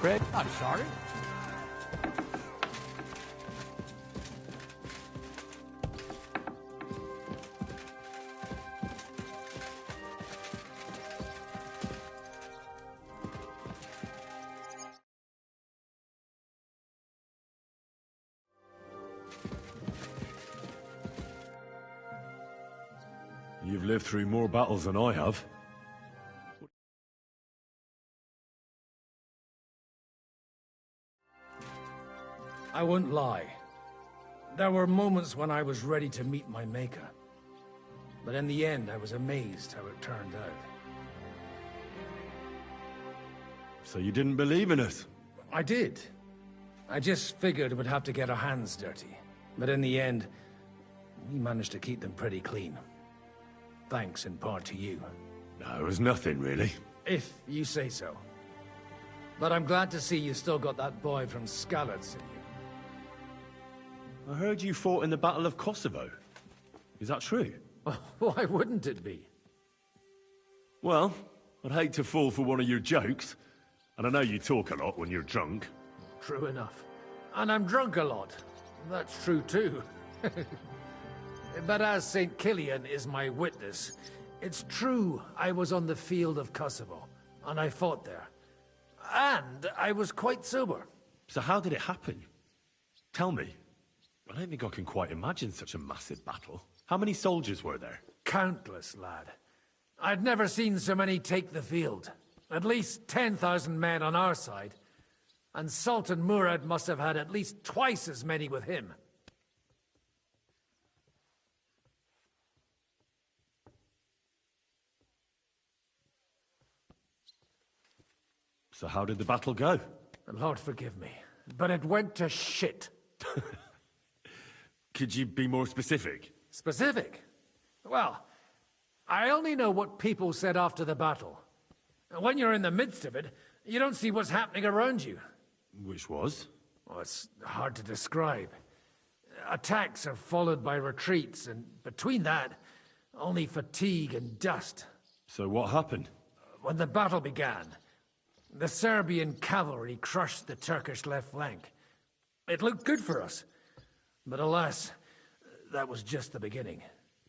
Fred, I'm sorry. You've lived through more battles than I have. I won't lie. There were moments when I was ready to meet my maker. But in the end, I was amazed how it turned out. So you didn't believe in us? I did. I just figured we'd have to get our hands dirty. But in the end, we managed to keep them pretty clean. Thanks in part to you. No, it was nothing, really. If you say so. But I'm glad to see you still got that boy from Skalitz in you. I heard you fought in the Battle of Kosovo. Is that true? Why wouldn't it be? Well, I'd hate to fall for one of your jokes. And I know you talk a lot when you're drunk. True enough. And I'm drunk a lot. That's true too. But as St. Killian is my witness, it's true I was on the field of Kosovo, and I fought there. And I was quite sober. So how did it happen? Tell me. I don't think I can quite imagine such a massive battle. How many soldiers were there? Countless, lad. I'd never seen so many take the field. At least 10,000 men on our side. And Sultan Murad must have had at least twice as many with him. So how did the battle go? Lord forgive me, but it went to shit. Could you be more specific? Specific? Well, I only know what people said after the battle. And when you're in the midst of it, you don't see what's happening around you. Which was? Well, it's hard to describe. Attacks are followed by retreats, and between that, only fatigue and dust. So what happened? When the battle began, the Serbian cavalry crushed the Turkish left flank. It looked good for us. But alas, that was just the beginning.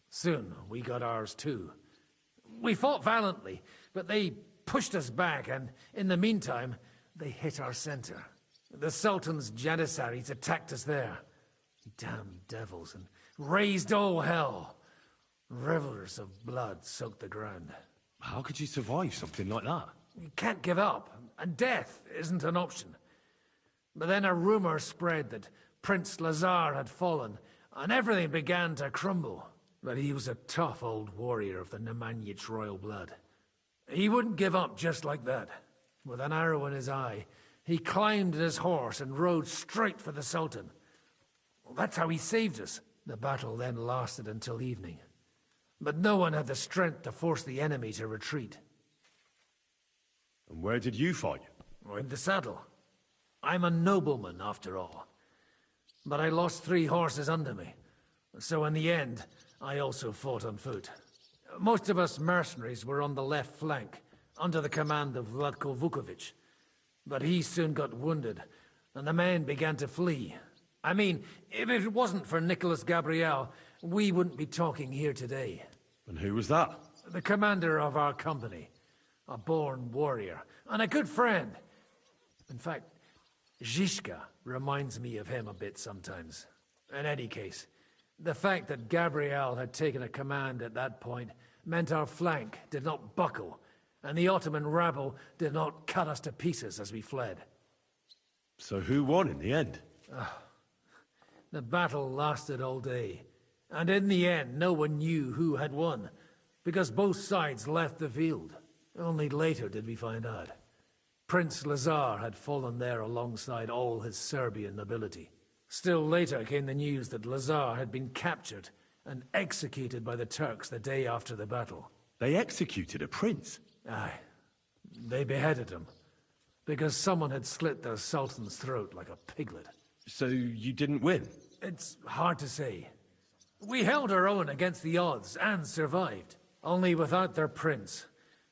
Soon, we got ours too. We fought valiantly, but they pushed us back, and in the meantime, they hit our center. The Sultan's Janissaries attacked us there. Damn devils, and raised all hell. Rivers of blood soaked the ground. How could you survive something like that? You can't give up, and death isn't an option. But then a rumor spread that Prince Lazar had fallen, and everything began to crumble. But he was a tough old warrior of the Nemanjic royal blood. He wouldn't give up just like that. With an arrow in his eye, he climbed his horse and rode straight for the Sultan. Well, that's how he saved us. The battle then lasted until evening. But no one had the strength to force the enemy to retreat. And where did you fight? In the saddle. I'm a nobleman, after all. But I lost 3 horses under me. So in the end, I also fought on foot. Most of us mercenaries were on the left flank, under the command of Vlatko Vukovic. But he soon got wounded, and the men began to flee. I mean, if it wasn't for Nicholas Gabriel, we wouldn't be talking here today. And who was that? The commander of our company. A born warrior, and a good friend. In fact, Zizka reminds me of him a bit sometimes. In any case, the fact that Gabriel had taken a command at that point meant our flank did not buckle, and the Ottoman rabble did not cut us to pieces as we fled. So who won in the end? The battle lasted all day, and in the end no one knew who had won, because both sides left the field. Only later did we find out. Prince Lazar had fallen there alongside all his Serbian nobility. Still later came the news that Lazar had been captured and executed by the Turks the day after the battle. They executed a prince? Aye. They beheaded him, because someone had slit their sultan's throat like a piglet. So you didn't win? It's hard to say. We held our own against the odds and survived. Only without their prince,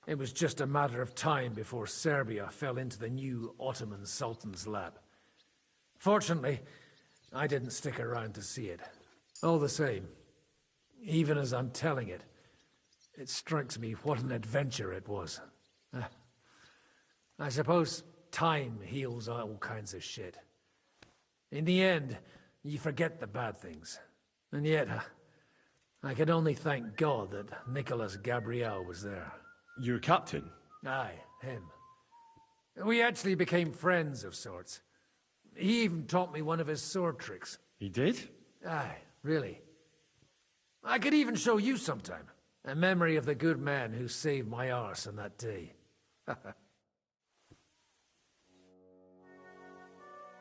It was just a matter of time before Serbia fell into the new Ottoman Sultan's lap. Fortunately, I didn't stick around to see it. All the same, even as I'm telling it, it strikes me what an adventure it was. I suppose time heals all kinds of shit. In the end, you forget the bad things. And yet, I can only thank God that Nicholas Gabriel was there. Your captain? Aye, him. We actually became friends of sorts. He even taught me one of his sword tricks. He did? Aye, really. I could even show you sometime. A memory of the good man who saved my arse on that day.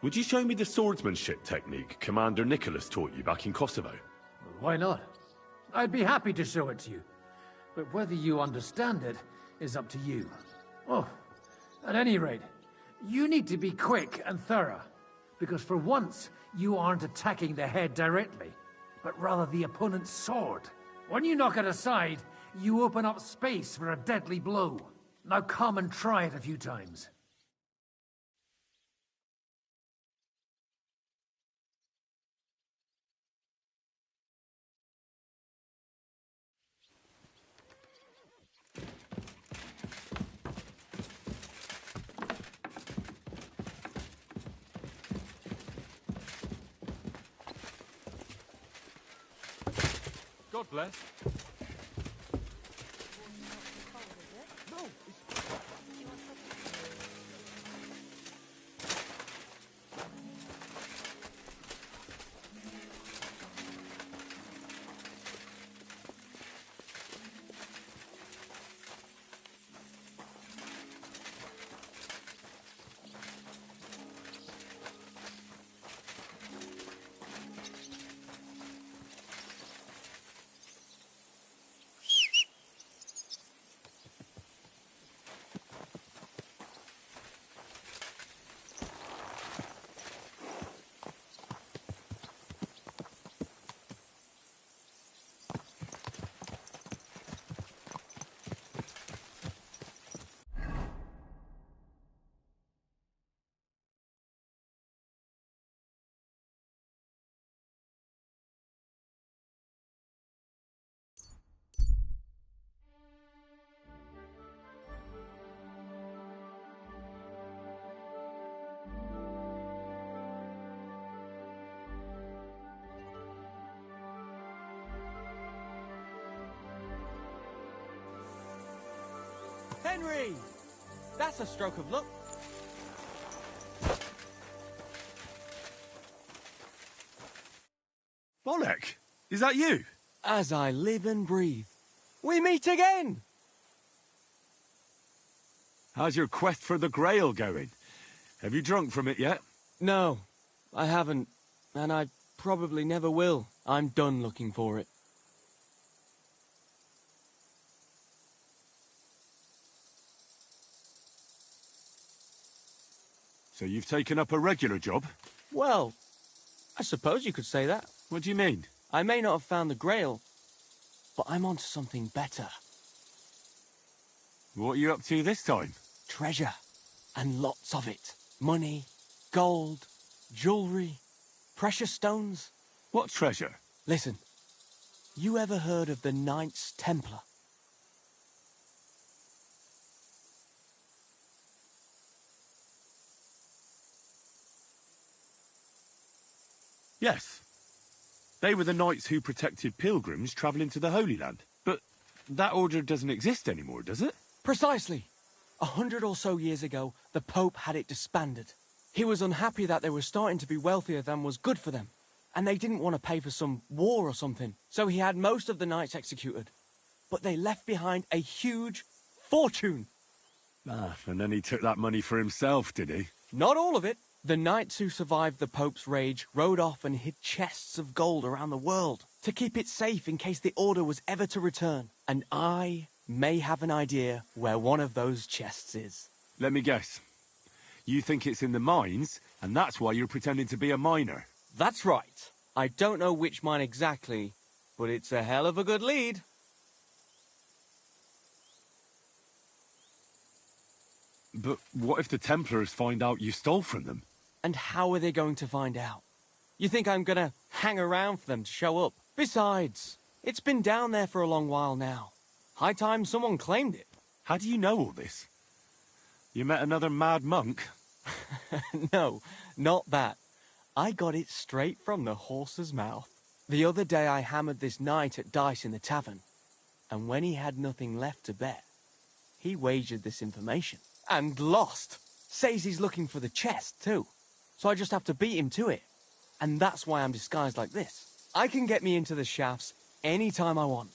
Would you show me the swordsmanship technique Commander Nicholas taught you back in Kosovo? Why not? I'd be happy to show it to you. But whether you understand it is up to you. Oh, at any rate, you need to be quick and thorough. Because for once, you aren't attacking the head directly, but rather the opponent's sword. When you knock it aside, you open up space for a deadly blow. Now come and try it a few times. God bless. Henry! That's a stroke of luck. Bolek, is that you? As I live and breathe, we meet again! How's your quest for the Grail going? Have you drunk from it yet? No, I haven't. And I probably never will. I'm done looking for it. So you've taken up a regular job? Well, I suppose you could say that. What do you mean? I may not have found the Grail, but I'm onto something better. What are you up to this time? Treasure. And lots of it. Money, gold, jewelry, precious stones. What treasure? Listen, you ever heard of the Knights Templar? Yes. They were the knights who protected pilgrims travelling to the Holy Land. But that order doesn't exist anymore, does it? Precisely. 100 or so years ago, the Pope had it disbanded. He was unhappy that they were starting to be wealthier than was good for them, and they didn't want to pay for some war or something, so he had most of the knights executed. But they left behind a huge fortune. Ah, and then he took that money for himself, did he? Not all of it. The knights who survived the Pope's rage rode off and hid chests of gold around the world to keep it safe in case the Order was ever to return. And I may have an idea where one of those chests is. Let me guess. You think it's in the mines, and that's why you're pretending to be a miner. That's right. I don't know which mine exactly, but it's a hell of a good lead. But what if the Templars find out you stole from them? And how are they going to find out? You think I'm gonna hang around for them to show up? Besides, it's been down there for a long while now. High time someone claimed it. How do you know all this? You met another mad monk? No, not that. I got it straight from the horse's mouth. The other day I hammered this knight at dice in the tavern, and when he had nothing left to bet, he wagered this information. And lost. Says he's looking for the chest, too. So I just have to beat him to it. And that's why I'm disguised like this. I can get me into the shafts anytime I want.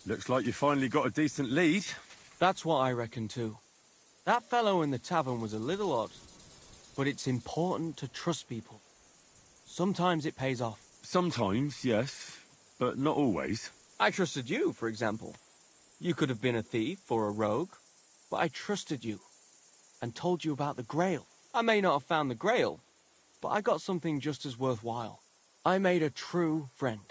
Looks like you finally got a decent lead. That's what I reckon, too. That fellow in the tavern was a little odd. But it's important to trust people. Sometimes it pays off. Sometimes, yes, but not always. I trusted you, for example. You could have been a thief or a rogue, but I trusted you and told you about the Grail. I may not have found the Grail, but I got something just as worthwhile. I made a true friend.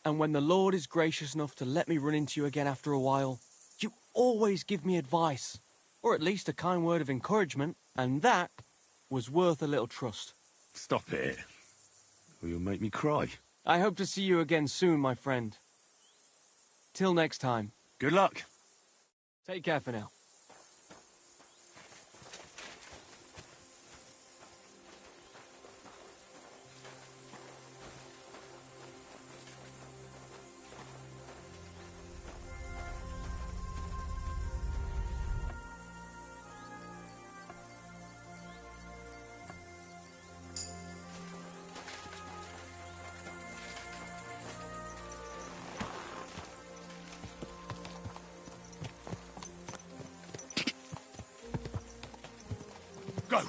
And when the Lord is gracious enough to let me run into you again after a while, you always give me advice, or at least a kind word of encouragement, and that was worth a little trust. Stop it, or you'll make me cry. I hope to see you again soon, my friend. Till next time. Good luck. Take care for now. Go!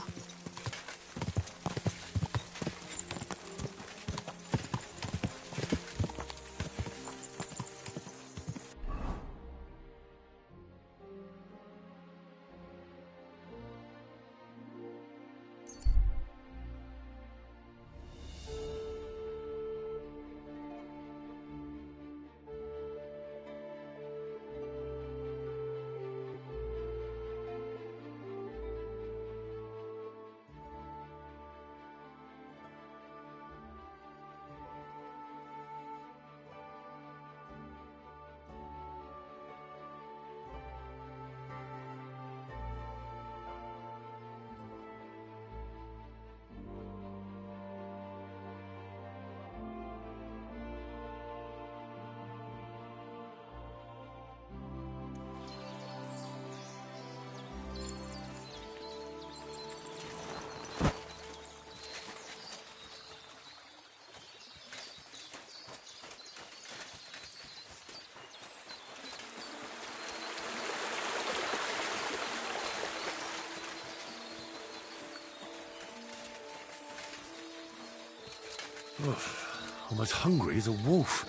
I'm as hungry as a wolf.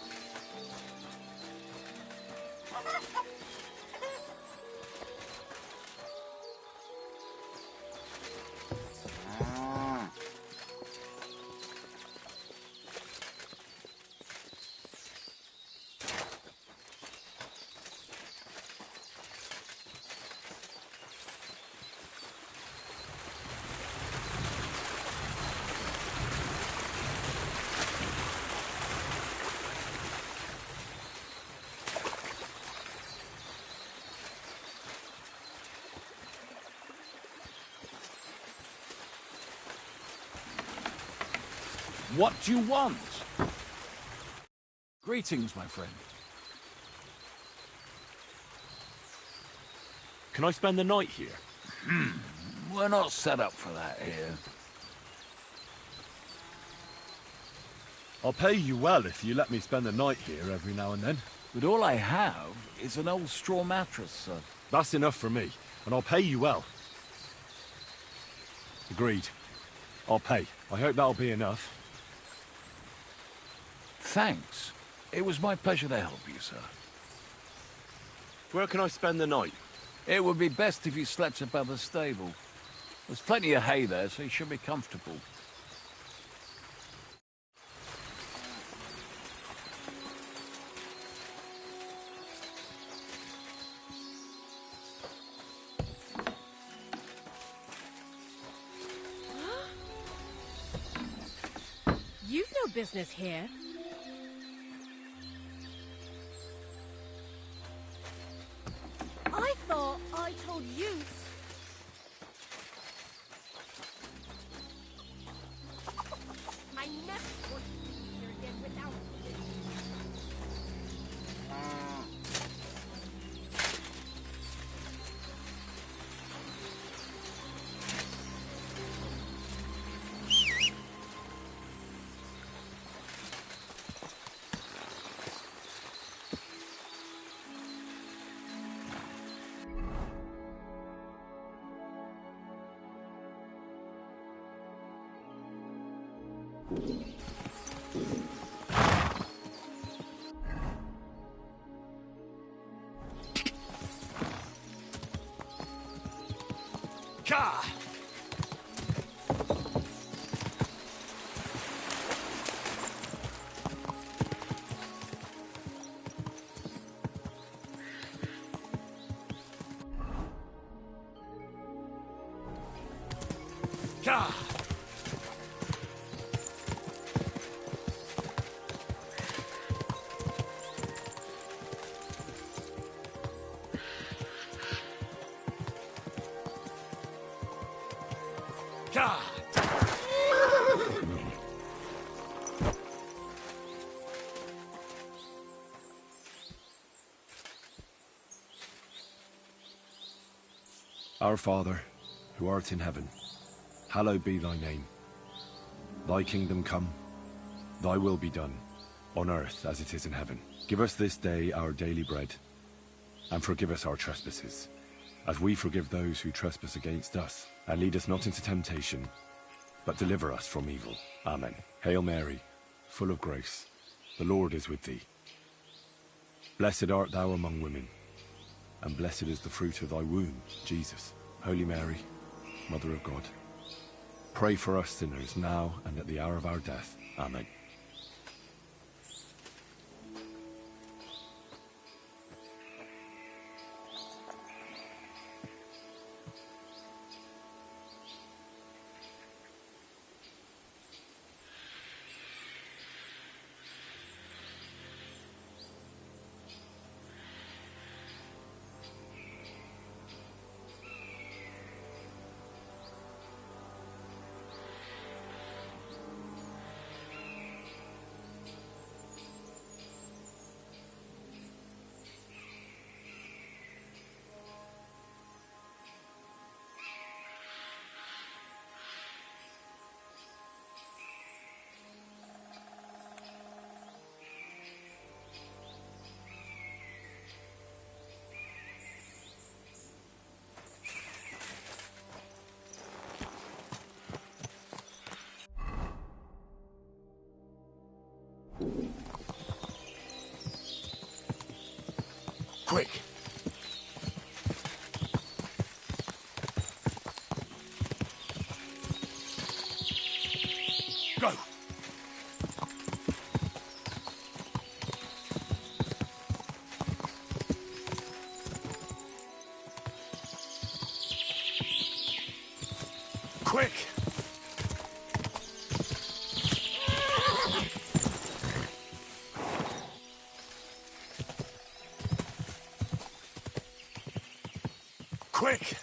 What do you want? Greetings, my friend. Can I spend the night here? We're not set up for that here. I'll pay you well if you let me spend the night here every now and then. But all I have is an old straw mattress, sir. That's enough for me, and I'll pay you well. Agreed. I'll pay. I hope that'll be enough. Thanks. It was my pleasure to help you, sir. Where can I spend the night? It would be best if you slept above the stable. There's plenty of hay there, so you should be comfortable. business here. I thought I told you. I never want to be here again without you. Ka! Ka! Ka! Our Father, who art in heaven, hallowed be thy name. Thy kingdom come, thy will be done, on earth as it is in heaven. Give us this day our daily bread, and forgive us our trespasses, as we forgive those who trespass against us. And lead us not into temptation, but deliver us from evil. Amen. Hail Mary, full of grace, the Lord is with thee. Blessed art thou among women, and blessed is the fruit of thy womb, Jesus. Holy Mary, Mother of God, pray for us sinners now and at the hour of our death. Amen. Quick! Go! Quick! Quick!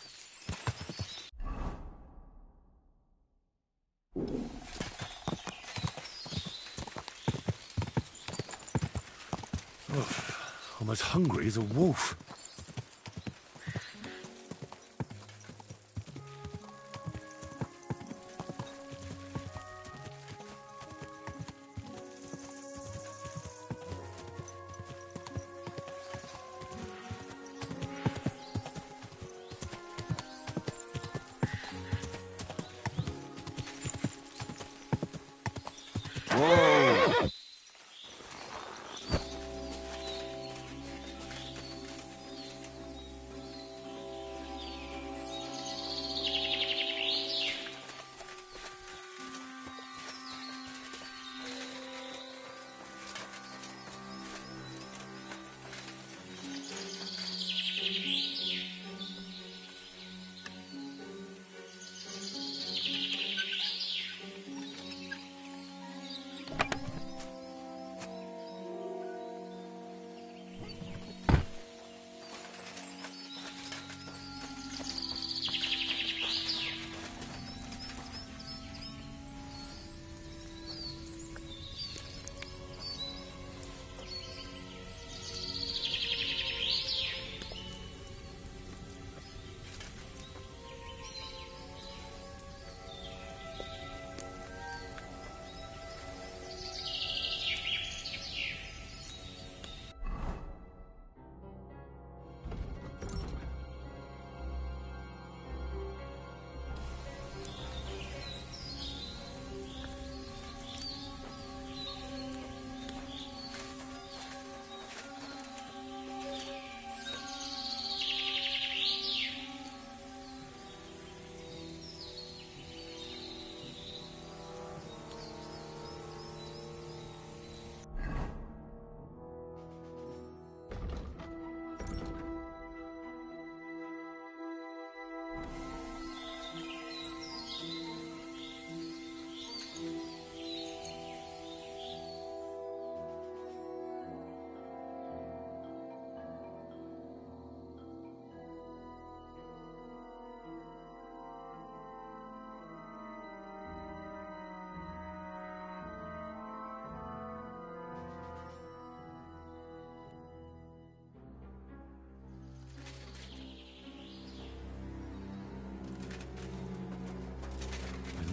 I'm as hungry as a wolf.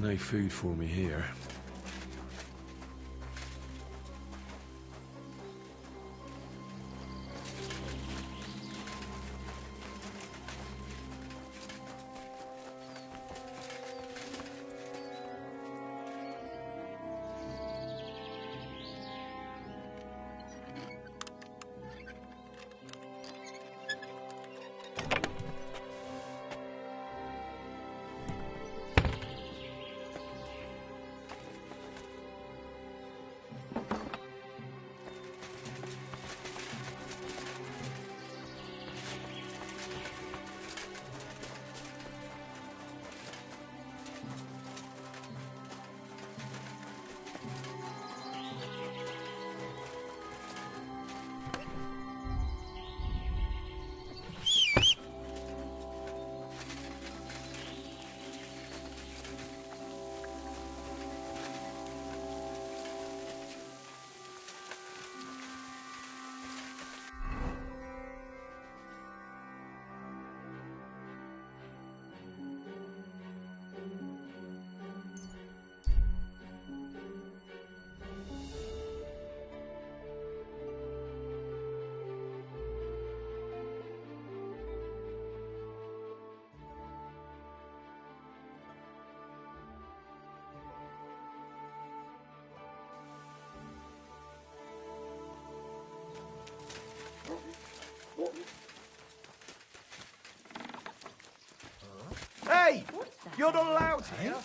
No food for me here. Hey! You're not allowed here!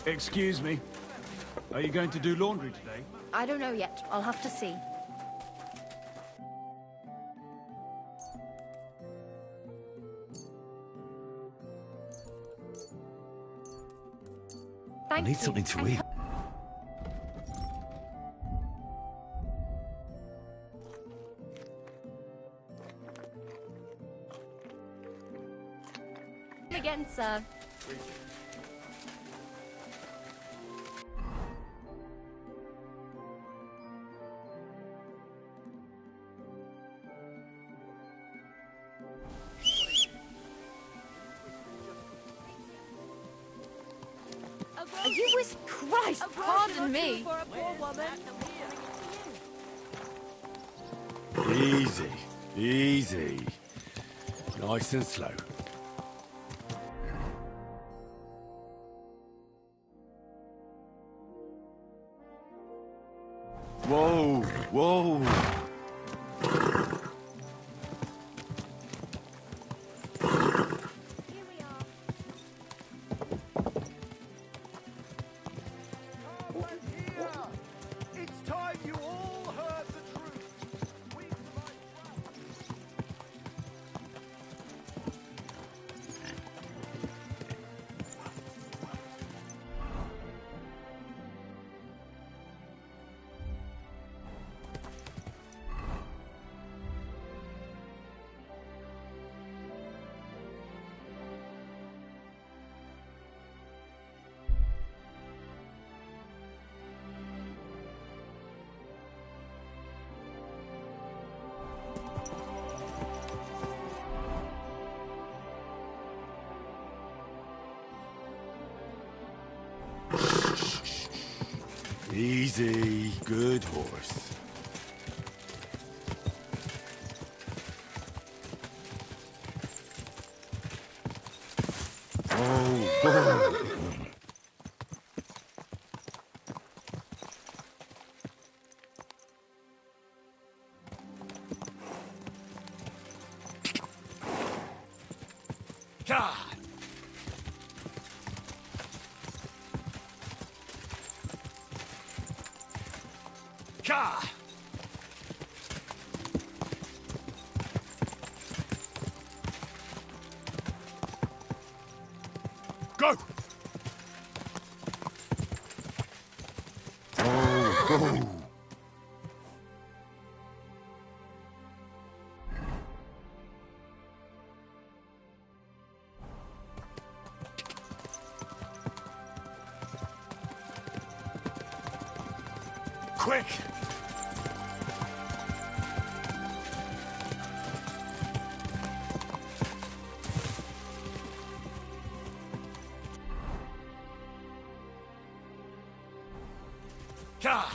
Excuse me. Are you going to do laundry today? I don't know yet. I'll have to see. I Thank need you. something to And eat. Come again, sir. You was Christ, pardon me. Easy, easy. Nice and slow. Whoa, whoa. It's time you all heard the truth. We Easy, good horse. Oh, whoa. God! God! Go! Quick! God!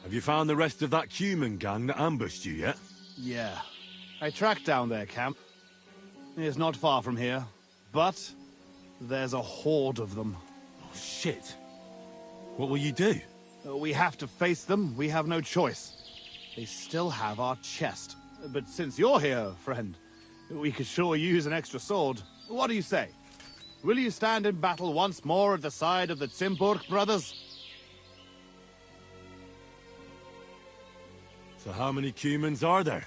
Have you found the rest of that human gang that ambushed you yet? Yeah. I tracked down their camp. It's not far from here, but there's a horde of them. Oh, shit. What will you do? We have to face them. We have no choice. They still have our chest. But since you're here, friend, we could sure use an extra sword. What do you say? Will you stand in battle once more at the side of the Zimburg brothers? So how many humans are there?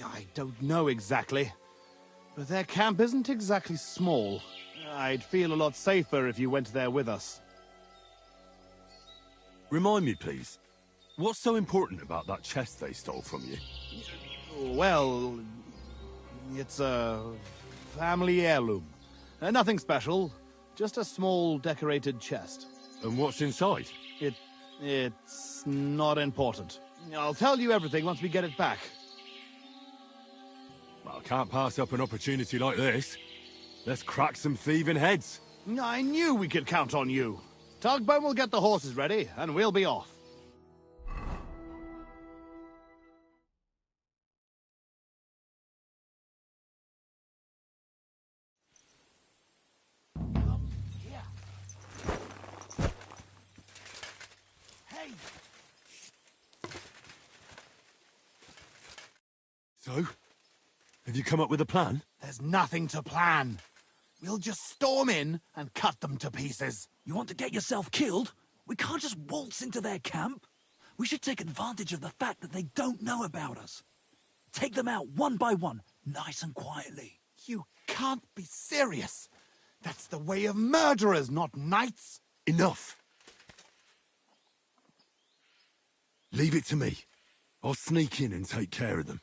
I don't know exactly. But their camp isn't exactly small. I'd feel a lot safer if you went there with us. Remind me, please. What's so important about that chest they stole from you? Well, it's a family heirloom. Nothing special, just a small decorated chest. And what's inside? It's not important. I'll tell you everything once we get it back. Well, I can't pass up an opportunity like this. Let's crack some thieving heads. I knew we could count on you. Tugbone will get the horses ready, and we'll be off. Hey! So? Have you come up with a plan? There's nothing to plan. We'll just storm in and cut them to pieces. You want to get yourself killed? We can't just waltz into their camp. We should take advantage of the fact that they don't know about us. Take them out one by one, nice and quietly. You can't be serious. That's the way of murderers, not knights. Enough. Leave it to me. I'll sneak in and take care of them.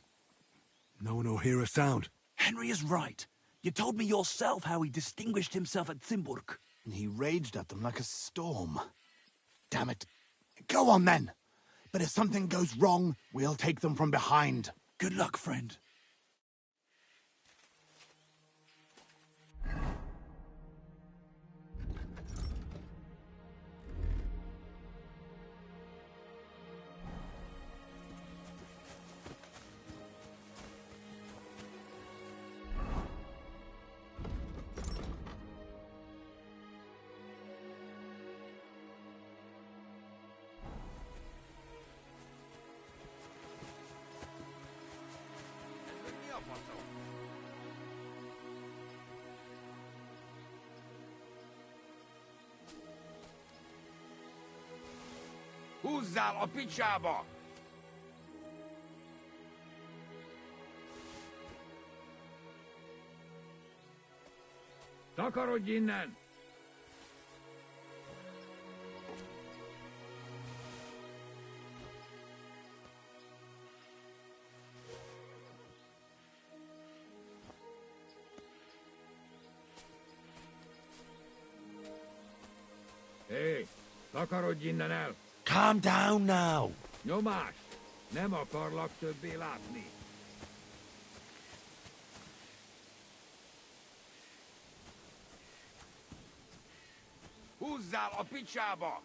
No one will hear a sound. Henry is right. You told me yourself how he distinguished himself at Zimburg. He raged at them like a storm. Damn it. Go on then. But if something goes wrong, we'll take them from behind. Good luck, friend. Húzzál a picsába! Takarodj innen! Hé, takarodj innen el! Calm down now. Nyomás! Nem akarlak többé látni. Húzzál a picsába!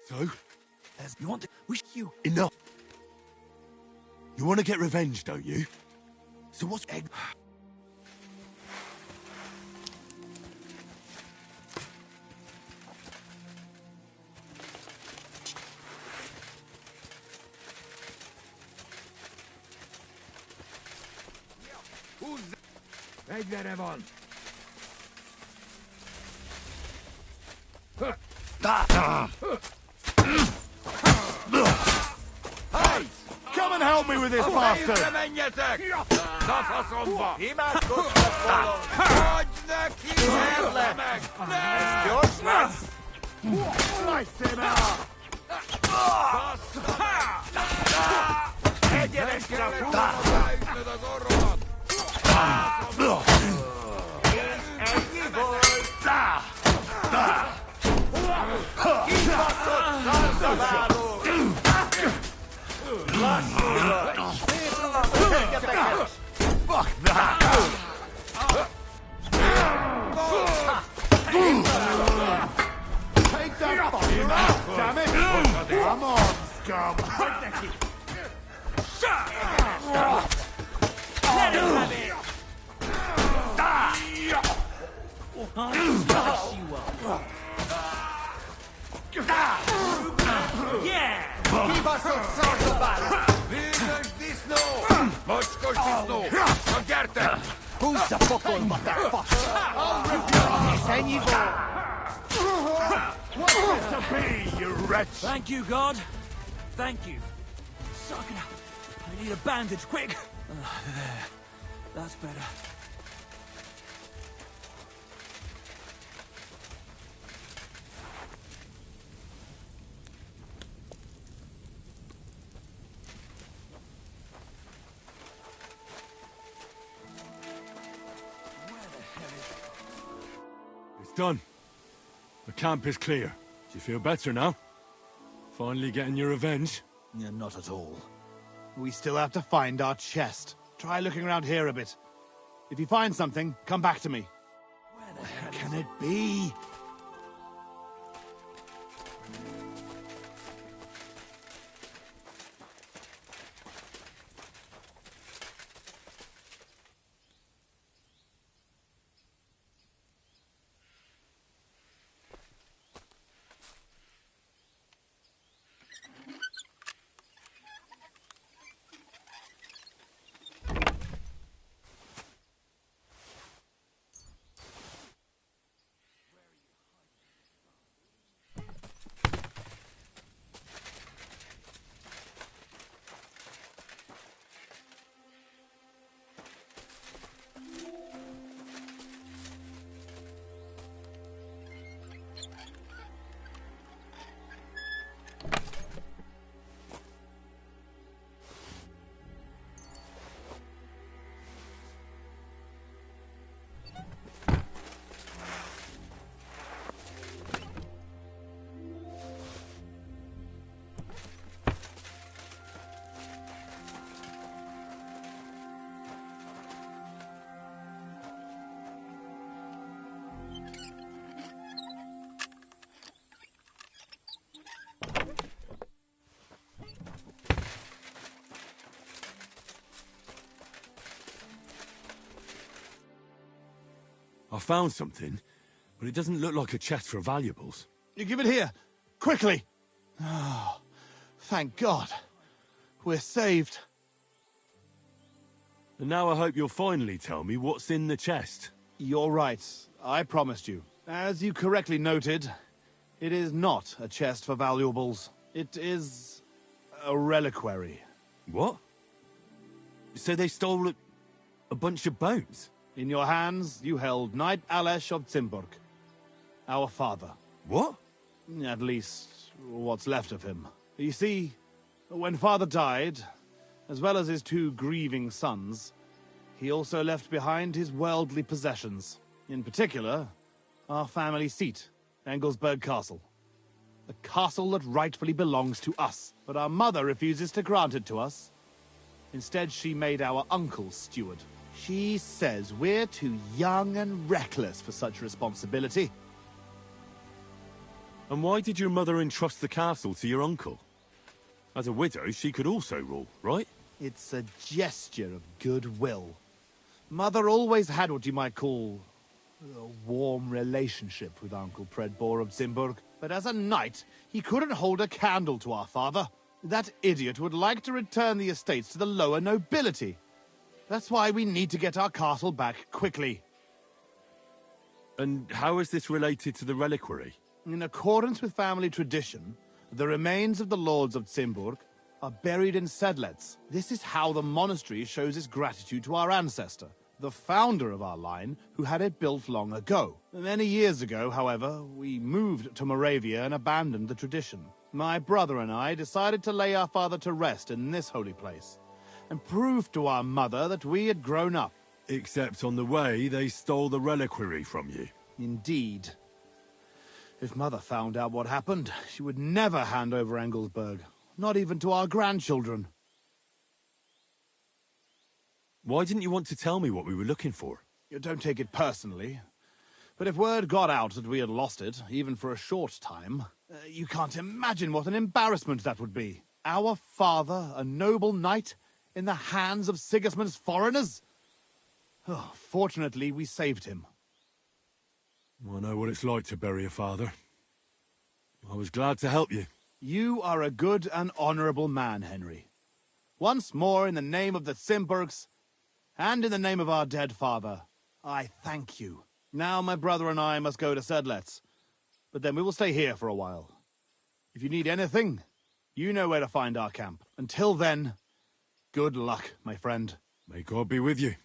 So? As you want to wish you Enough. You want to get revenge, don't you? So what's egg? Húzz! Fegyvere van! Hey! Come and help me with this bastard! Menjetek! Na faszomba! Imádkozzatok! Hagyj neki! Merle meg! Ez gyors lesz! Slice him out! Egyenesre ráütnöd az orromat! Ennyi volt! Kibaszott szalszaváló! Lassúra! Szétrúgjatek! Fuck that! Take that fucking out, damn it! Come on, scum! let him have it. Slice you up. Yeah! Kibaszott szalszaváló! Véges disznó! Mocskos disznó! Na gyertek! Húzz a pokolba, te fasz! És ennyi volt! What's to be, you wretch? Thank you, God. Thank you. Suck it up. I need a bandage, quick. There. That's better. It's done. The camp is clear. Do you feel better now? Finally getting your revenge? Yeah, not at all. We still have to find our chest. Try looking around here a bit. If you find something, come back to me. Where can it be? I found something, but it doesn't look like a chest for valuables. You give it here, quickly! Oh, thank God. We're saved. And now I hope you'll finally tell me what's in the chest. You're right. I promised you. As you correctly noted, it is not a chest for valuables. It is a reliquary. What? So they stole a bunch of bones? In your hands, you held Knight Alesh of Zimburg, our father. What? At least, what's left of him. You see, when father died, as well as his 2 grieving sons, he also left behind his worldly possessions. In particular, our family seat, Engelsberg Castle. The castle that rightfully belongs to us, but our mother refuses to grant it to us. Instead, she made our uncle steward. She says we're too young and reckless for such responsibility. And why did your mother entrust the castle to your uncle? As a widow, she could also rule, right? It's a gesture of goodwill. Mother always had what you might call a warm relationship with Uncle Predbor of Zimburg. But as a knight, he couldn't hold a candle to our father. That idiot would like to return the estates to the lower nobility. That's why we need to get our castle back quickly. And how is this related to the reliquary? In accordance with family tradition, the remains of the lords of Zimburg are buried in Sedlets. This is how the monastery shows its gratitude to our ancestor, the founder of our line, who had it built long ago. Many years ago, however, we moved to Moravia and abandoned the tradition. My brother and I decided to lay our father to rest in this holy place, and prove to our mother that we had grown up. Except on the way, they stole the reliquary from you. Indeed. If Mother found out what happened, she would never hand over Engelsberg, not even to our grandchildren. Why didn't you want to tell me what we were looking for? You don't take it personally, but if word got out that we had lost it, even for a short time, you can't imagine what an embarrassment that would be. Our father, a noble knight, in the hands of Sigismund's foreigners? Oh, fortunately, we saved him. I know what it's like to bury a father. I was glad to help you. You are a good and honorable man, Henry. Once more, in the name of the Zimburgs, and in the name of our dead father, I thank you. Now my brother and I must go to Sedlets, but then we will stay here for a while. If you need anything, you know where to find our camp. Until then, good luck, my friend. May God be with you.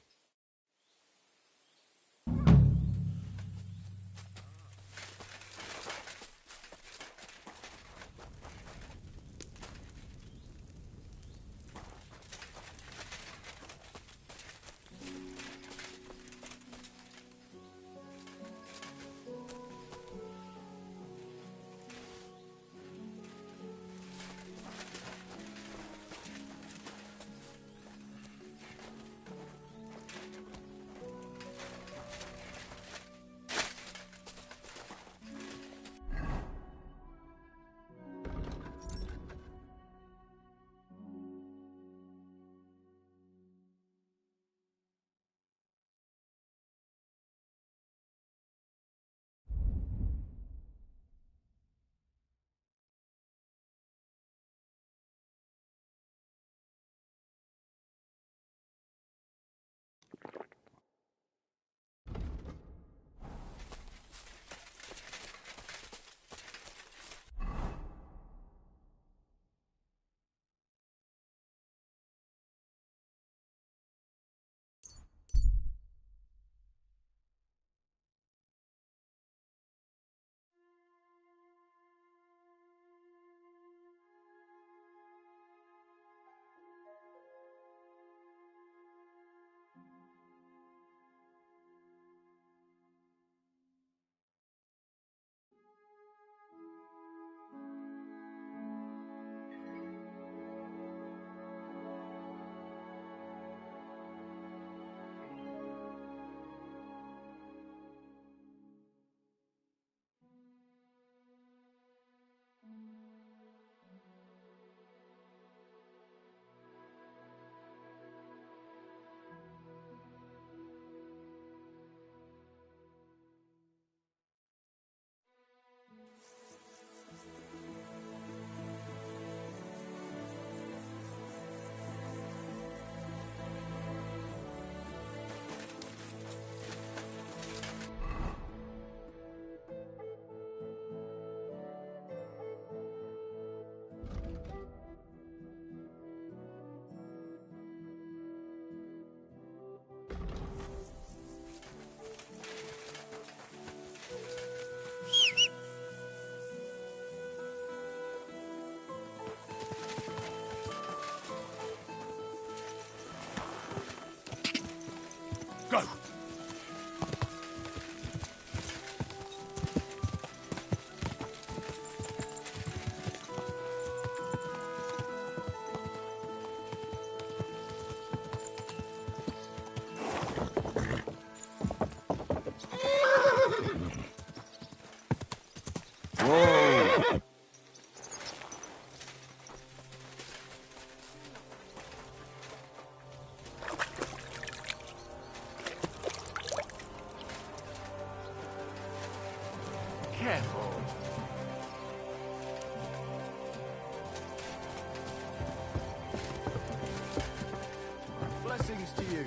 Go! Whoa! Careful. Blessings to you.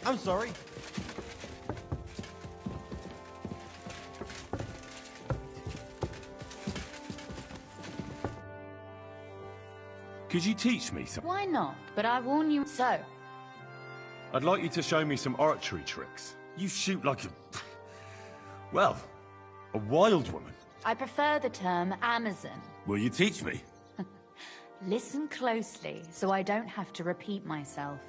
I'm sorry. Could you teach me some? Why not? But I warn you so. I'd like you to show me some archery tricks. You shoot like a... well, a wild woman. I prefer the term Amazon. Will you teach me? Listen closely, so I don't have to repeat myself.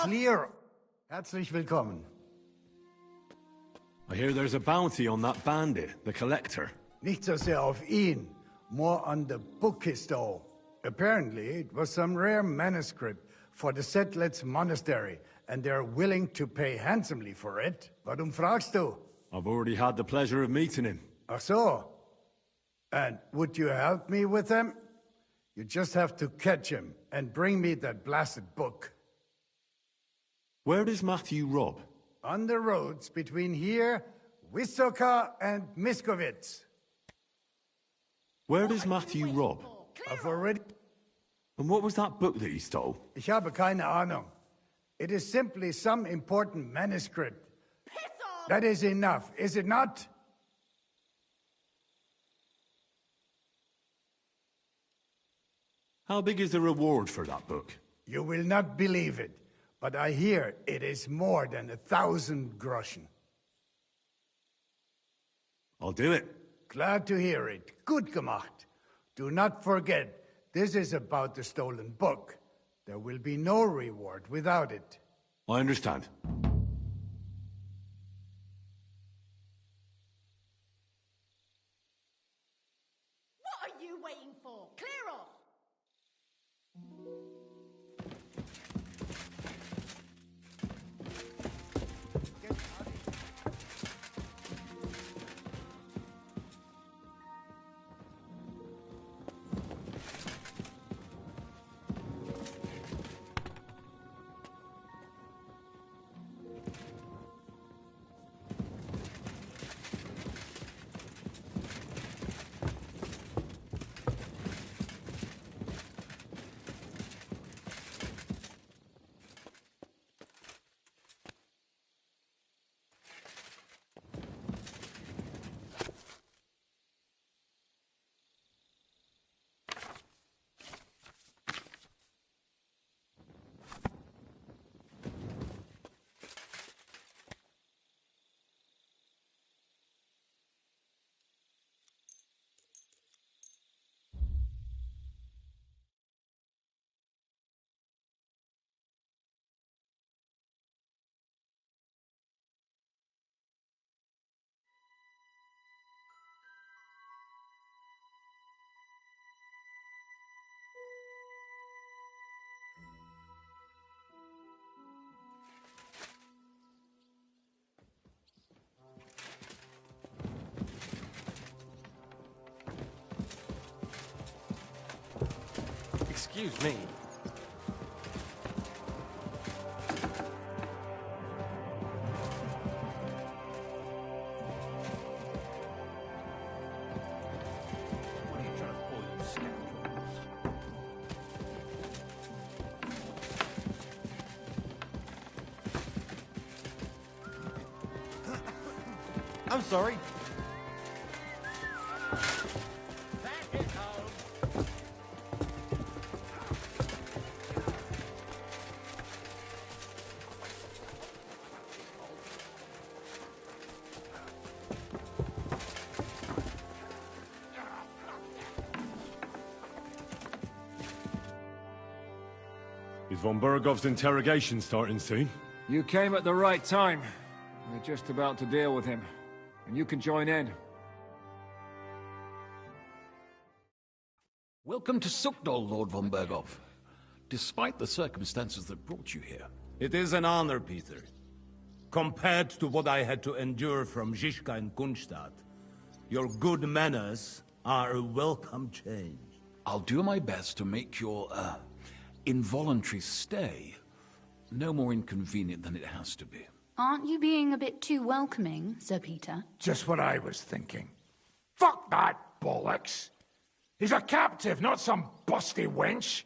Clear. Herzlich willkommen. I hear there's a bounty on that bandit, the Collector. Nicht so sehr auf ihn, more on the book he stole. Apparently, it was some rare manuscript for the Settlers Monastery, and they're willing to pay handsomely for it. Warum fragst du? I've already had the pleasure of meeting him. Ach so. And would you help me with them? You just have to catch him and bring me that blasted book. Where does Matthew rob? On the roads between here, Wysoka, and Miskovitz. Where does Matthew rob? I've already... And what was that book that he stole? Ich habe keine Ahnung. It is simply some important manuscript. That is enough, is it not? How big is the reward for that book? You will not believe it, but I hear it is more than 1,000 groschen. I'll do it. Glad to hear it. Gut gemacht. Do not forget, this is about the stolen book. There will be no reward without it. I understand. What are you waiting for? Clear off! Excuse me. What are you trying to pull, you scoundrels? I'm sorry. Is von Bergov's interrogation starting soon? You came at the right time. We're just about to deal with him. And you can join in. Welcome to Sukdol, Lord von Bergov. Despite the circumstances that brought you here. It is an honor, Peter. Compared to what I had to endure from Zizka and Kunstadt, your good manners are a welcome change. I'll do my best to make your, involuntary stay no more inconvenient than it has to be. Aren't you being a bit too welcoming, Sir Peter? Just what I was thinking. Fuck that bollocks! He's a captive, not some busty wench.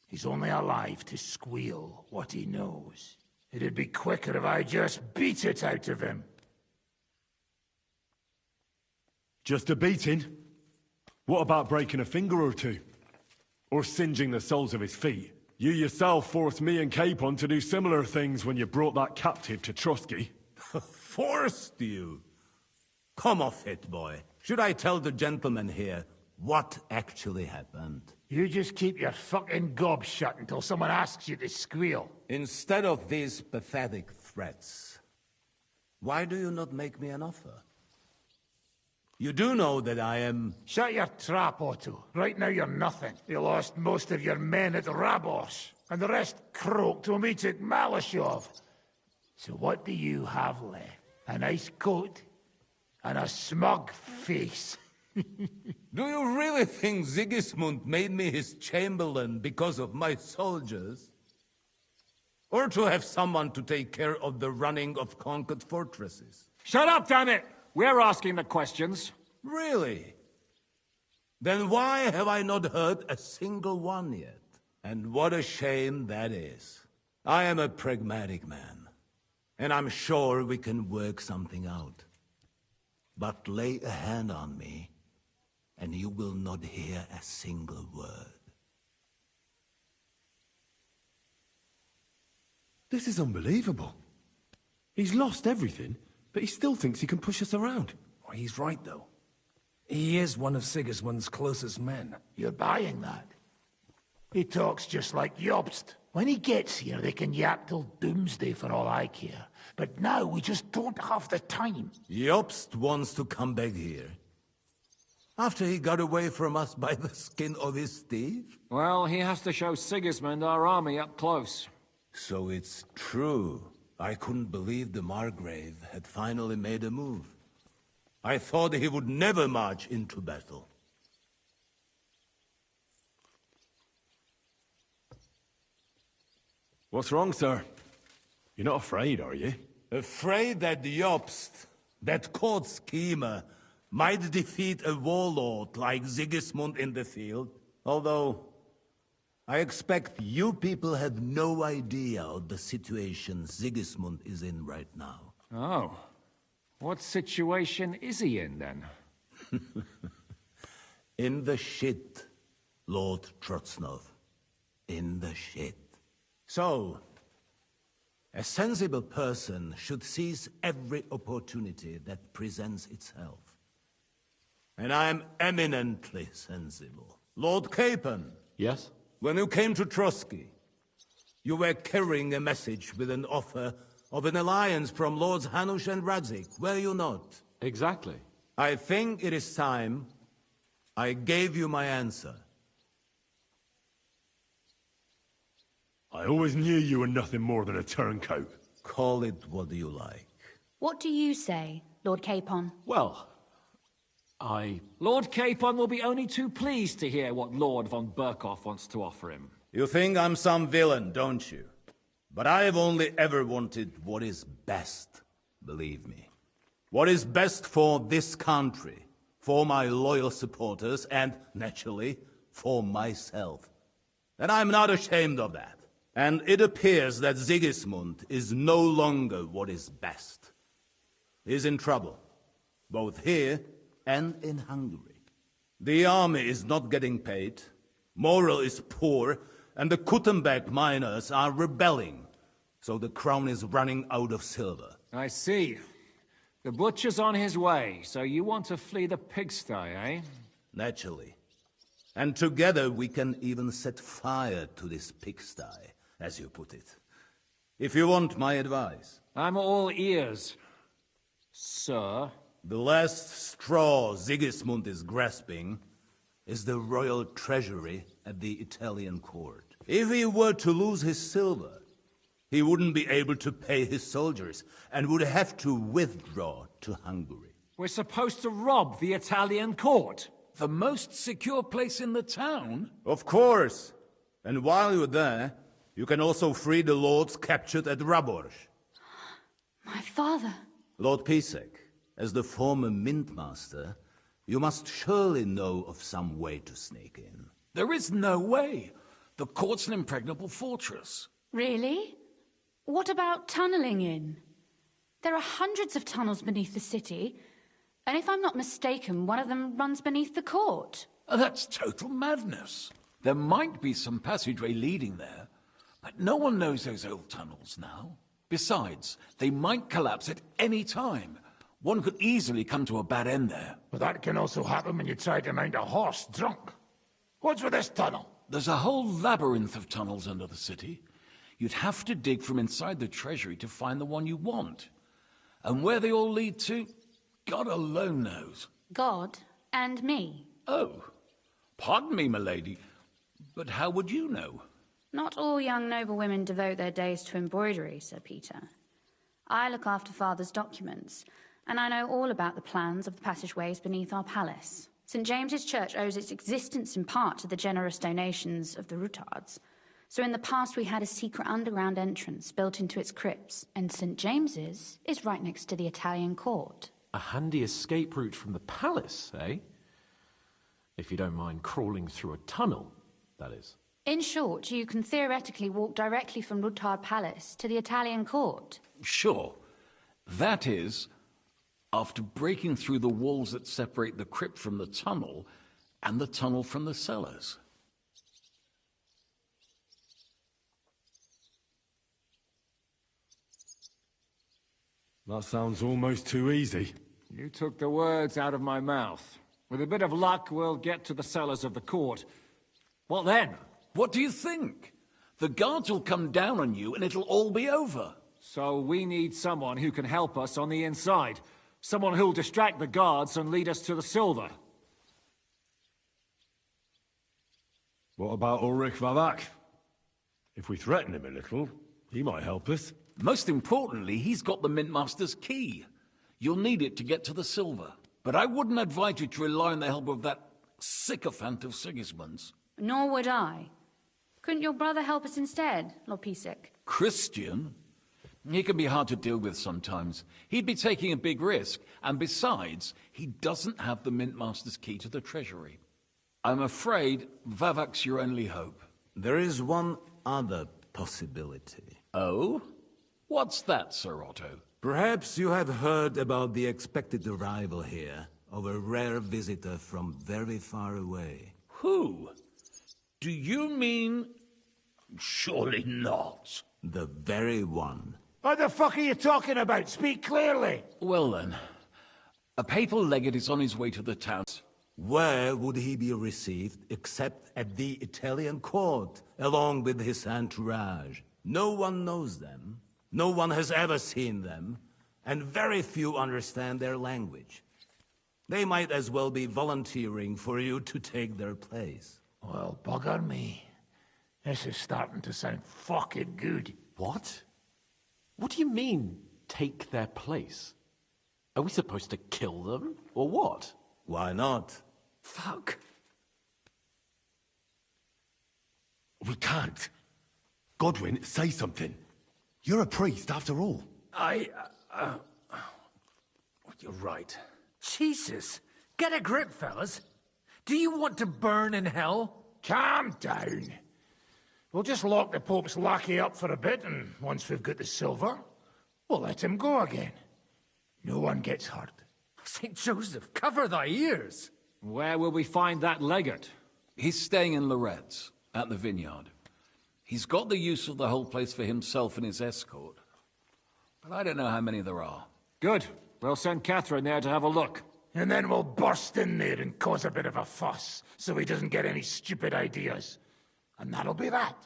He's only alive to squeal what he knows. It'd be quicker if I just beat it out of him. Just a beating? What about breaking a finger or two? Or singeing the soles of his feet? You yourself forced me and Capon to do similar things when you brought that captive to Trotsky. Forced you? Come off it, boy. Should I tell the gentleman here what actually happened? You just keep your fucking gob shut until someone asks you to squeal. Instead of these pathetic threats, why do you not make me an offer? You do know that I am... Shut your trap, Otto. Right now you're nothing. You lost most of your men at Rabos, and the rest croaked when we took Malashov. So what do you have left? A nice coat and a smug face. Do you really think Sigismund made me his chamberlain because of my soldiers? Or to have someone to take care of the running of conquered fortresses? Shut up, damn it! We're asking the questions. Really? Then why have I not heard a single one yet? And what a shame that is. I am a pragmatic man, and I'm sure we can work something out. But lay a hand on me, and you will not hear a single word. This is unbelievable. He's lost everything, but he still thinks he can push us around. Oh, he's right, though. He is one of Sigismund's closest men. You're buying that? He talks just like Jobst. When he gets here, they can yap till doomsday for all I care. But now we just don't have the time. Jobst wants to come back here. After he got away from us by the skin of his teeth? Well, he has to show Sigismund our army up close. So it's true. I couldn't believe the Margrave had finally made a move. I thought he would never march into battle. What's wrong, sir? You're not afraid, are you? Afraid that Jobst, that court schemer, might defeat a warlord like Sigismund in the field. Although, I expect you people have no idea of the situation Sigismund is in right now. Oh. What situation is he in, then? In the shit, Lord Trotznov. In the shit. So, a sensible person should seize every opportunity that presents itself. And I am eminently sensible. Lord Capon. Yes? When you came to Trotsky, you were carrying a message with an offer of an alliance from Lords Hanush and Radzik, were you not? Exactly. I think it is time I gave you my answer. I always knew you were nothing more than a turncoat. Call it what you like. What do you say, Lord Capon? Well, Lord Capon will be only too pleased to hear what Lord von Burkhoff wants to offer him. You think I'm some villain, don't you? But I have only ever wanted what is best, believe me. What is best for this country, for my loyal supporters, and, naturally, for myself. And I'm not ashamed of that. And it appears that Sigismund is no longer what is best. He's in trouble, both here and in Hungary. The army is not getting paid, morale is poor, and the Kuttenberg miners are rebelling, so the crown is running out of silver. I see. The butcher's on his way, so you want to flee the pigsty, eh? Naturally. And together we can even set fire to this pigsty, as you put it. If you want my advice. I'm all ears, sir. The last straw Sigismund is grasping is the royal treasury at the Italian court. If he were to lose his silver, he wouldn't be able to pay his soldiers and would have to withdraw to Hungary. We're supposed to rob the Italian court. The most secure place in the town? Of course. And while you're there, you can also free the lords captured at Raborsch. My father. Lord Pisek, as the former Mintmaster, you must surely know of some way to sneak in. There is no way. The court's an impregnable fortress. Really? What about tunneling in? There are hundreds of tunnels beneath the city, and if I'm not mistaken, one of them runs beneath the court. That's total madness. There might be some passageway leading there, but no one knows those old tunnels now. Besides, they might collapse at any time. One could easily come to a bad end there. But that can also happen when you try to mount a horse drunk. What's with this tunnel? There's a whole labyrinth of tunnels under the city. You'd have to dig from inside the treasury to find the one you want. And where they all lead to, God alone knows. God and me. Oh, pardon me, milady, but how would you know? Not all young noble women devote their days to embroidery, Sir Peter. I look after Father's documents, and I know all about the plans of the passageways beneath our palace. St. James's Church owes its existence in part to the generous donations of the Rutards. So in the past we had a secret underground entrance built into its crypts, and St. James's is right next to the Italian court. A handy escape route from the palace, eh? If you don't mind crawling through a tunnel, that is. In short, you can theoretically walk directly from Rutard Palace to the Italian court. Sure. That is, after breaking through the walls that separate the crypt from the tunnel, and the tunnel from the cellars. That sounds almost too easy. You took the words out of my mouth. With a bit of luck, we'll get to the cellars of the court. What then? What do you think? The guards will come down on you and it'll all be over. So we need someone who can help us on the inside. Someone who'll distract the guards and lead us to the silver. What about Ulrich Vavak? If we threaten him a little, he might help us. Most importantly, he's got the Mintmaster's key. You'll need it to get to the silver. But I wouldn't advise you to rely on the help of that sycophant of Sigismund's. Nor would I. Couldn't your brother help us instead, Lord Pisek? Christian? He can be hard to deal with sometimes. He'd be taking a big risk, and besides, he doesn't have the Mintmaster's key to the treasury. I'm afraid Vavak's your only hope. There is one other possibility. Oh? What's that, Sir Otto? Perhaps you have heard about the expected arrival here of a rare visitor from very far away. Who? Do you mean... Surely not. The very one. What the fuck are you talking about? Speak clearly. Well then, a papal legate is on his way to the town. Where would he be received except at the Italian court, along with his entourage? No one knows them. No one has ever seen them, and very few understand their language. They might as well be volunteering for you to take their place. Well, bugger me. This is starting to sound fucking good. What? What do you mean, take their place? Are we supposed to kill them, or what? Why not? Fuck. We can't. Godwin, say something. You're a priest, after all. You're right. Jesus. Get a grip, fellas. Do you want to burn in hell? Calm down. We'll just lock the Pope's lackey up for a bit, and once we've got the silver, we'll let him go again. No one gets hurt. St. Joseph, cover thy ears. Where will we find that legate? He's staying in Loretz, at the vineyard. He's got the use of the whole place for himself and his escort. But I don't know how many there are. Good. We'll send Catherine there to have a look. And then we'll burst in there and cause a bit of a fuss, so he doesn't get any stupid ideas. And that'll be that.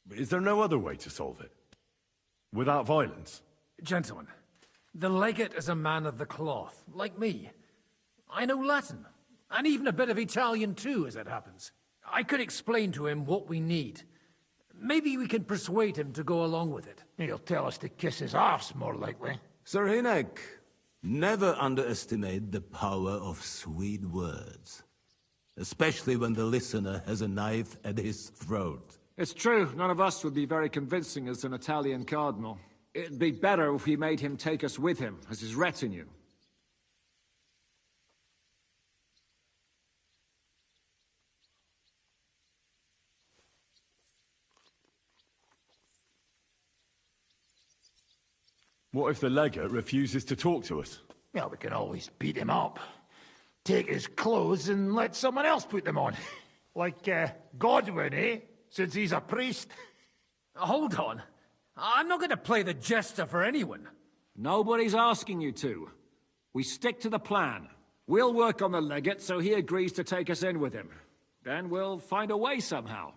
Is there no other way to solve it? Without violence? Gentlemen, the legate is a man of the cloth, like me. I know Latin, and even a bit of Italian too, as it happens. I could explain to him what we need. Maybe we can persuade him to go along with it. He'll tell us to kiss his arse, more likely. Sir Hynek, never underestimate the power of sweet words. Especially when the listener has a knife at his throat. It's true, none of us would be very convincing as an Italian cardinal. It'd be better if we made him take us with him, as his retinue. What if the legate refuses to talk to us? Well, we can always beat him up. Take his clothes and let someone else put them on. Like, Godwin, eh? Since he's a priest. Hold on. I'm not going to play the jester for anyone. Nobody's asking you to. We stick to the plan. We'll work on the legate so he agrees to take us in with him. Then we'll find a way somehow.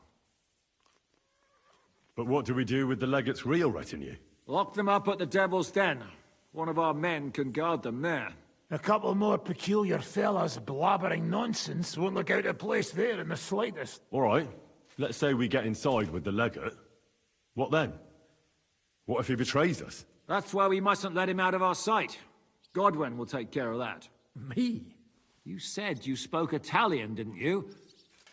But what do we do with the legate's real retinue? Lock them up at the Devil's Den. One of our men can guard them there. A couple more peculiar fellas blabbering nonsense won't look out of place there in the slightest. All right. Let's say we get inside with the legate. What then? What if he betrays us? That's why we mustn't let him out of our sight. Godwin will take care of that. Me? You said you spoke Italian, didn't you?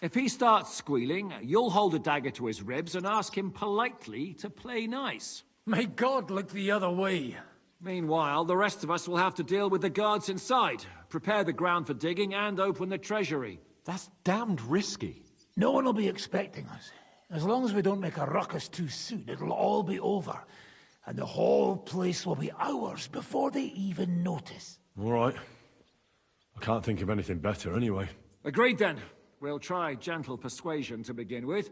If he starts squealing, you'll hold a dagger to his ribs and ask him politely to play nice. May God look the other way. Meanwhile, the rest of us will have to deal with the guards inside, prepare the ground for digging, and open the treasury. That's damned risky. No one will be expecting us. As long as we don't make a ruckus too soon, it'll all be over. And the whole place will be ours before they even notice. All right. I can't think of anything better anyway. Agreed then. We'll try gentle persuasion to begin with.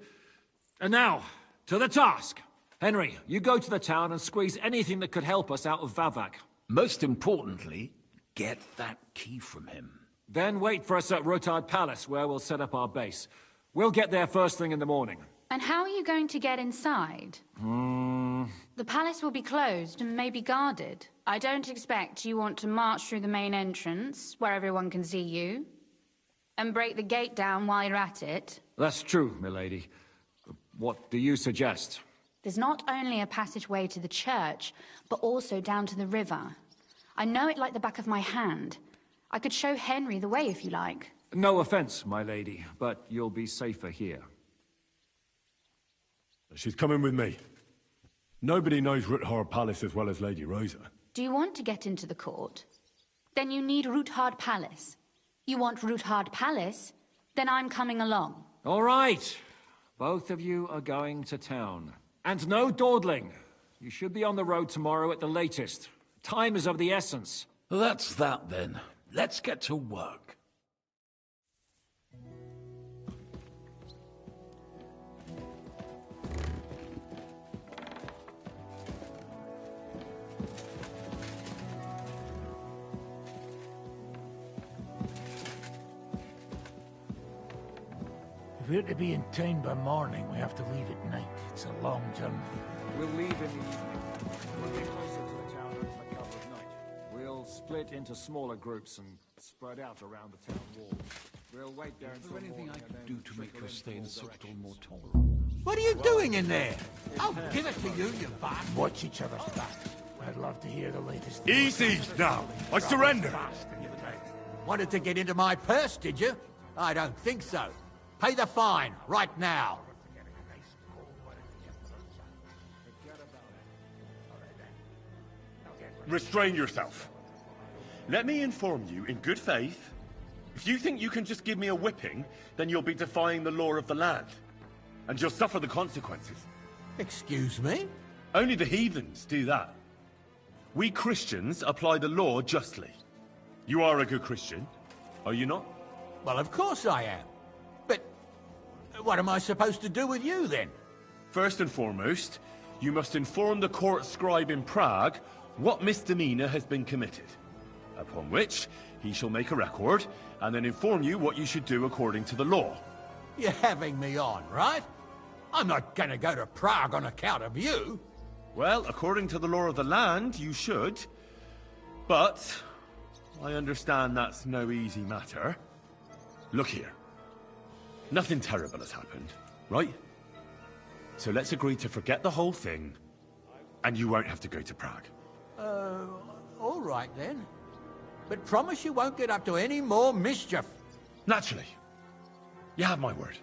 And now, to the task. Henry, you go to the town and squeeze anything that could help us out of Vavak. Most importantly, get that key from him. Then wait for us at Rutard Palace, where we'll set up our base. We'll get there first thing in the morning. And how are you going to get inside? The palace will be closed and may be guarded. I don't expect you want to march through the main entrance, where everyone can see you, and break the gate down while you're at it. That's true, milady. What do you suggest? There's not only a passageway to the church, but also down to the river. I know it like the back of my hand. I could show Henry the way if you like. No offense, my lady, but you'll be safer here. She's coming with me. Nobody knows Rutard Palace as well as Lady Rosa. Do you want to get into the court? Then you need Rutard Palace. You want Rutard Palace? Then I'm coming along. All right. Both of you are going to town. And no dawdling. You should be on the road tomorrow at the latest. Time is of the essence. Well, that's that then. Let's get to work. If we're to be in town by morning, we have to leave at night. It's a long journey. We'll leave in the evening. We'll get closer to the town under the cover of night. We'll split into smaller groups and spread out around the town wall. We'll wait there until morning. Is there anything I can do to make your stay in Citadel more tolerable? What are you doing in there? I'll give it to you, you bastard. Watch each other's back. I'd love to hear the latest... Easy now! I surrender! Wanted to get into my purse, did you? I don't think so. Pay the fine, right now. Restrain yourself. Let me inform you in good faith. If you think you can just give me a whipping, then you'll be defying the law of the land. And you'll suffer the consequences. Excuse me? Only the heathens do that. We Christians apply the law justly. You are a good Christian, are you not? Well, of course I am. But what am I supposed to do with you, then? First and foremost, you must inform the court scribe in Prague what misdemeanor has been committed. Upon which, he shall make a record, and then inform you what you should do according to the law. You're having me on, right? I'm not gonna go to Prague on account of you. Well, according to the law of the land, you should. But I understand that's no easy matter. Look here. Nothing terrible has happened, right? So let's agree to forget the whole thing, and you won't have to go to Prague. All right then. But promise you won't get up to any more mischief. Naturally. You have my word.